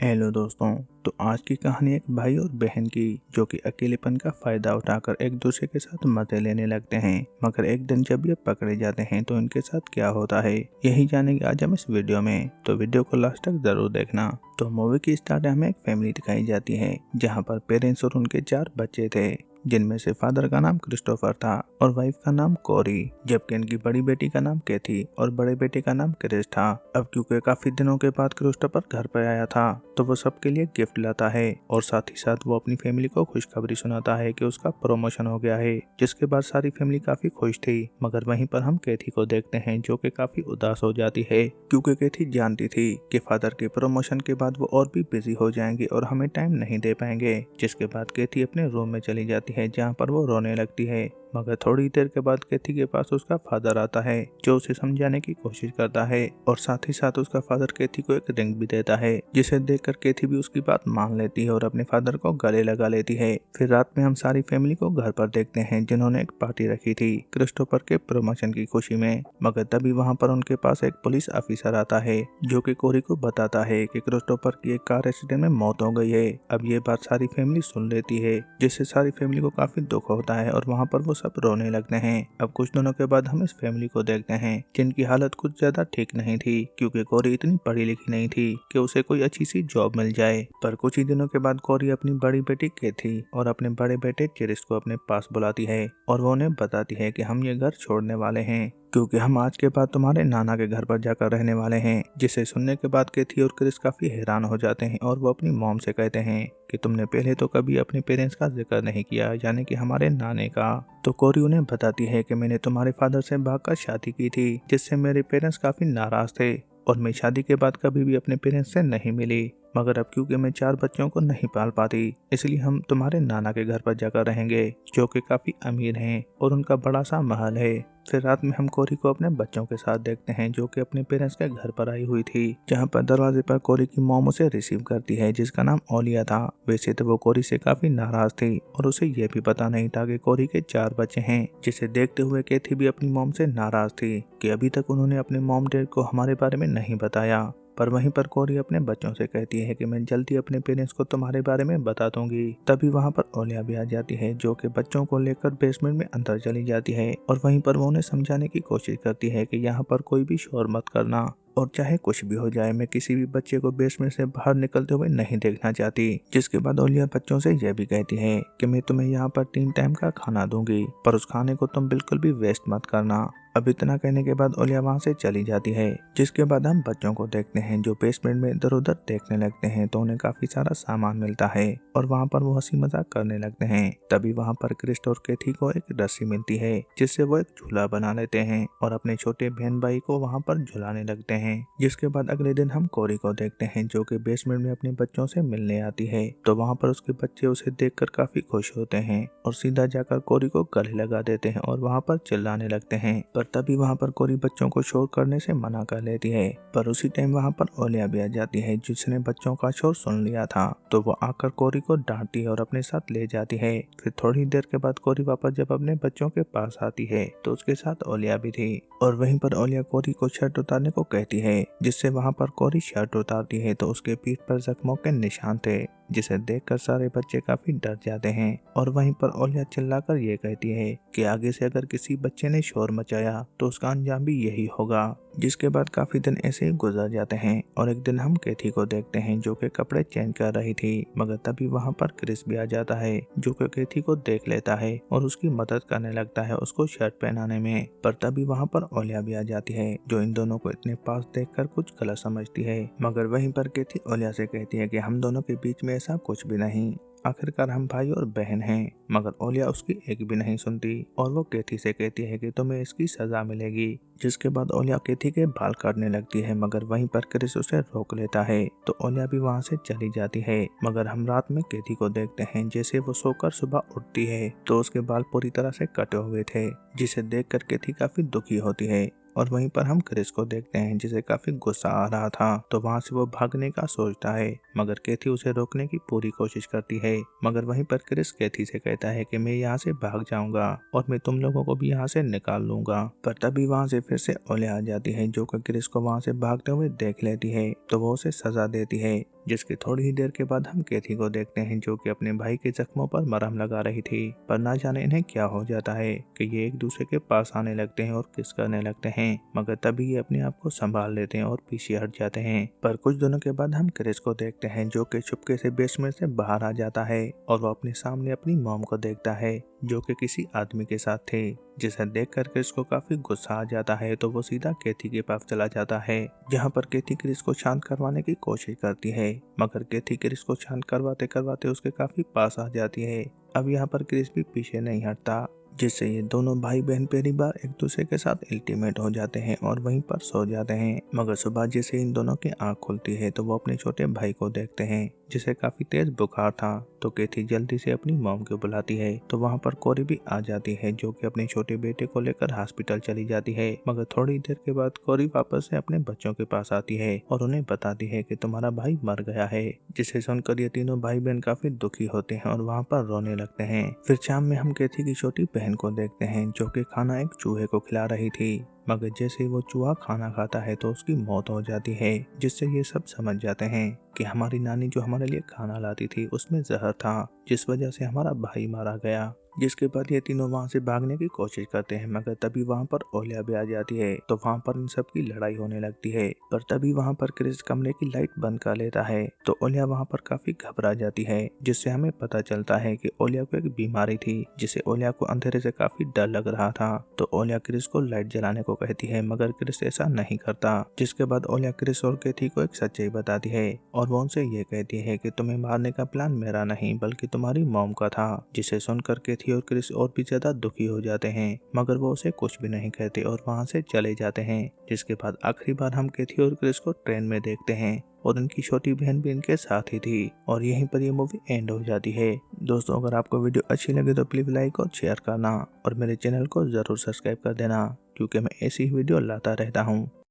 Hello दोस्तों। तो आज की कहानी एक भाई और बहन की जो कि अकेलेपन का फायदा उठाकर एक दूसरे के साथ मजे लेने लगते हैं, मगर एक दिन जब ये पकड़े जाते हैं तो इनके साथ क्या होता है यही जानेंगे आज हम इस वीडियो में। तो वीडियो को लास्ट तक जरूर देखना। तो मूवी की स्टार्ट में एक फैमिली दिखाई जाती है जहाँ पर पेरेंट्स और उनके 4 बच्चे थे, जिनमें से फादर का नाम क्रिस्टोफर था और वाइफ का नाम कोरी, जबकि इनकी बड़ी बेटी का नाम कैथी और बड़े बेटे का नाम क्रिस था। अब क्योंकि काफी दिनों के बाद क्रिस्टोफर घर पर आया था तो वो सबके लिए गिफ्ट लाता है और साथ ही साथ वो अपनी फैमिली को खुशखबरी सुनाता है कि उसका प्रमोशन हो गया है, जिसके बाद सारी फैमिली काफी खुश थी। मगर वहीं पर हम कैथी को देखते हैं जो कि काफी उदास हो जाती है, क्योंकि कैथी जानती थी कि फादर के प्रमोशन के बाद वो और भी बिजी हो जाएंगे और हमें टाइम नहीं दे पाएंगे। जिसके बाद कैथी अपने रूम में चली जाती है जहाँ पर वो रोने लगती है। मगर थोड़ी देर के बाद कैथी के पास उसका फादर आता है जो उसे समझाने की कोशिश करता है और साथ ही साथ उसका फादर कैथी को एक रिंग भी देता है, जिसे देखकर कैथी भी उसकी बात मान लेती है और अपने फादर को गले लगा लेती है। फिर रात में हम सारी फैमिली को घर पर देखते हैं जिन्होंने एक पार्टी रखी थी क्रिस्टोफर के प्रमोशन की खुशी में। मगर तभी वहाँ पर उनके पास एक पुलिस ऑफिसर आता है जो कि कोरी को बताता है कि क्रिस्टोफर की एक कार एक्सीडेंट में मौत हो गई है। अब ये बात सारी फैमिली सुन लेती है, जिससे सारी फैमिली को काफी दुख होता है और वहाँ पर वो सब रोने लगते हैं। अब कुछ दिनों के बाद हम इस फैमिली को देखते हैं जिनकी हालत कुछ ज्यादा ठीक नहीं थी, क्योंकि कोरी इतनी पढ़ी लिखी नहीं थी कि उसे कोई अच्छी सी जॉब मिल जाए। पर कुछ ही दिनों के बाद कोरी अपनी बड़ी बेटी कैथी और अपने बड़े बेटे क्रिस को अपने पास बुलाती है और वो उन्हें बताती है कि हम ये घर छोड़ने वाले हैं, क्योंकि हम आज के बाद तुम्हारे नाना के घर पर जाकर रहने वाले हैं। जिसे सुनने के बाद कैथी और क्रिस काफी हैरान हो जाते हैं और वो अपनी मॉम से कहते हैं कि तुमने पहले तो कभी अपने पेरेंट्स का जिक्र नहीं किया, यानी कि हमारे नाने का। तो कोरी उन्हें बताती है कि मैंने तुम्हारे फादर से भागकर शादी की थी, जिससे मेरे पेरेंट्स काफी नाराज थे और मैं शादी के बाद कभी भी अपने पेरेंट्स से नहीं मिली। मगर अब क्योंकि मैं 4 बच्चों को नहीं पाल पाती, इसलिए हम तुम्हारे नाना के घर पर जाकर रहेंगे जो कि काफी अमीर हैं और उनका बड़ा सा महल है। फिर रात में हम कोरी को अपने बच्चों के साथ देखते हैं जो कि अपने पेरेंट्स के घर पर आई हुई थी, जहां पर दरवाजे पर कोरी की मॉम उसे रिसीव करती है जिसका नाम ओलिया था। वैसे तो वो कोरी से काफी नाराज थी और उसे ये भी पता नहीं था कि कोरी के 4 बच्चे हैं, जिसे देखते हुए कैथी भी अपनी मॉम से नाराज थी कि अभी तक उन्होंने अपने मॉम डैड को हमारे बारे में नहीं बताया। पर वहीं पर कोरी अपने बच्चों से कहती है कि मैं जल्दी अपने पेरेंट्स को तुम्हारे बारे में बता दूंगी। तभी वहां पर ओलिया भी आ जाती है जो कि बच्चों को लेकर बेसमेंट में अंदर चली जाती है और वहीं पर वो उन्हें समझाने की कोशिश करती है कि यहाँ पर कोई भी शोर मत करना और चाहे कुछ भी हो जाए मैं किसी भी बच्चे को बेसमेंट से बाहर निकलते हुए नहीं देखना चाहती। जिसके बाद ओलिया बच्चों से यह भी कहती है कि मैं तुम्हें यहाँ पर 3 टाइम का खाना दूंगी, पर उस खाने को तुम बिल्कुल भी वेस्ट मत करना। अब इतना कहने के बाद ओलिया वहां से चली जाती है। जिसके बाद हम बच्चों को देखते हैं जो बेसमेंट में इधर उधर देखने लगते हैं तो उन्हें काफी सारा सामान मिलता है और वहां पर वो हंसी मजाक करने लगते हैं। तभी वहां पर क्रिस और कैथी को एक रस्सी मिलती है जिससे वो एक झूला बना लेते हैं और अपने छोटे बहन भाई को वहां पर झुलाने लगते हैं। जिसके बाद अगले दिन हम कोरी को देखते हैं जो कि बेसमेंट में अपने बच्चों से मिलने आती है। तो वहां पर उसके बच्चे उसे देखकर काफी खुश होते हैं और सीधा जाकर कोरी को गले लगा देते हैं और वहां पर चिल्लाने लगते हैं। पर तभी वहां पर कोरी बच्चों को शोर करने से मना कर लेती है। पर उसी टाइम वहां पर ओलिया भी आ जाती है जिसने बच्चों का शोर सुन लिया था, तो वो आकर कोरी को डांटती है और अपने साथ ले जाती है। फिर थोड़ी देर के बाद कोरी वापस जब अपने बच्चों के पास आती है तो उसके साथ ओलिया भी थी और वहीं पर ओलिया कोरी को शर्ट उतारने को कहती है, जिससे वहां पर कोरी शर्ट उतारती है तो उसके पीठ पर जख्मों के निशान थे, जिसे देखकर सारे बच्चे काफी डर जाते हैं। और वहीं पर ओलिया चिल्लाकर ये कहती है कि आगे से अगर किसी बच्चे ने शोर मचाया तो उसका अंजाम भी यही होगा। जिसके बाद काफी दिन ऐसे ही गुजर जाते हैं और एक दिन हम कैथी को देखते हैं जो कि कपड़े चेंज कर रही थी। मगर तभी वहां पर क्रिस भी आ जाता है जो कि कैथी को देख लेता है और उसकी मदद करने लगता है उसको शर्ट पहनाने में। पर तभी वहां पर ओलिया भी आ जाती है जो इन दोनों को इतने पास देखकर कुछ गलत समझती है। मगर वहीं पर कैथी ओलिया से कहती है कि हम दोनों के बीच में ऐसा कुछ भी नहीं, आखिरकार हम भाई और बहन हैं। मगर ओलिया उसकी एक भी नहीं सुनती और वो कैथी से कहती है कि तुम्हें इसकी सजा मिलेगी। जिसके बाद ओलिया कैथी के बाल काटने लगती है, मगर वहीं पर क्रिस उसे रोक लेता है तो ओलिया भी वहां से चली जाती है। मगर हम रात में कैथी को देखते हैं जैसे वो सोकर सुबह उठती है तो उसके बाल पूरी तरह से कटे हुए थे, जिसे देखकर कैथी काफी दुखी होती है। और वहीं पर हम क्रिस को देखते हैं जिसे काफी गुस्सा आ रहा था तो वहां से वो भागने का सोचता है, मगर कैथी उसे रोकने की पूरी कोशिश करती है। मगर वहीं पर क्रिस कैथी से कहता है कि मैं यहाँ से भाग जाऊंगा और मैं तुम लोगों को भी यहाँ से निकाल लूंगा। पर तभी वहां से फिर से ओलिया आ जाती है जो कि क्रिस को वहां से भागते हुए देख लेती है तो वो उसे सजा देती है, जिसके थोड़ी ही देर के बाद हम कैथी को देखते हैं जो कि अपने भाई के जख्मों पर मरहम लगा रही थी। पर ना जाने इन्हें क्या हो जाता है कि ये एक दूसरे के पास आने लगते हैं और किस करने लगते हैं, मगर तभी ये अपने आप को संभाल लेते हैं और पीछे हट जाते हैं। पर कुछ दिनों के बाद हम क्रिस को देखते हैं जो कि चुपके से बेसमेंट से बाहर आ जाता है और वो अपने सामने अपनी मॉम को देखता है जो कि किसी आदमी के साथ थे, जिसे देख कर क्रिस को काफी गुस्सा आ जाता है। तो वो सीधा कैथी के पास चला जाता है जहाँ पर कैथी क्रिस को शांत करवाने की कोशिश करती है, मगर कैथी क्रिस को शांत करवाते करवाते उसके काफी पास आ जाती है। अब यहाँ पर क्रिस भी पीछे नहीं हटता, जिससे ये दोनों भाई बहन पहली बार एक दूसरे के साथ अल्टीमेट हो जाते हैं और वहीं पर सो जाते हैं। मगर सुबह जैसे इन दोनों की आंख खुलती है तो वो अपने छोटे भाई को देखते हैं जिसे काफी तेज बुखार था। तो कैथी जल्दी से अपनी मॉम को बुलाती है तो वहाँ पर कोरी भी आ जाती है जो कि अपने छोटे बेटे को लेकर हॉस्पिटल चली जाती है। मगर थोड़ी देर के बाद कोरी वापस से अपने बच्चों के पास आती है और उन्हें बताती है कि तुम्हारा भाई मर गया है, जिसे सुनकर ये तीनों भाई बहन काफी दुखी होते हैं और वहाँ पर रोने लगते हैं। फिर शाम में हम कैथी की छोटी बहन को देखते हैं जो कि खाना एक चूहे को खिला रही थी, मगर जैसे वो चूहा खाना खाता है तो उसकी मौत हो जाती है, जिससे ये सब समझ जाते हैं कि हमारी नानी जो हमारे लिए खाना लाती थी उसमें जहर था, जिस वजह से हमारा भाई मारा गया। जिसके बाद ये तीनों वहाँ से भागने की कोशिश करते हैं, मगर तभी वहाँ पर ओलिया भी आ जाती है। तो वहाँ पर इन सब की लड़ाई होने लगती है। पर तभी वहाँ पर क्रिस कमरे की लाइट बंद कर लेता है तो ओलिया वहाँ पर काफी घबरा जाती है, जिससे हमें पता चलता है कि ओलिया को एक बीमारी थी जिसे ओलिया को अंधेरे से काफी डर लग रहा था। तो ओलिया क्रिस को लाइट जलाने को कहती है, मगर क्रिस ऐसा नहीं करता। जिसके बाद ओलिया क्रिस और कैथी को एक सच्चाई बताती है और वो उनसे ये कहती है कि तुम्हें मारने का प्लान मेरा नहीं बल्कि तुम्हारी मॉम का था। जिसे सुनकर कैथी और क्रिस और भी ज्यादा दुखी हो जाते हैं, मगर वो उसे कुछ भी नहीं कहते और वहाँ से चले जाते हैं। जिसके बाद आखिरी बार हम कैथी और क्रिस को ट्रेन में देखते हैं और उनकी छोटी बहन भी इनके साथ ही थी और यहीं पर ये मूवी एंड हो जाती है। दोस्तों, अगर आपको वीडियो अच्छी लगे तो प्लीज लाइक और शेयर करना और मेरे चैनल को जरूर सब्सक्राइब कर देना, क्योंकि मैं ऐसी ही वीडियो लाता रहता हूँ।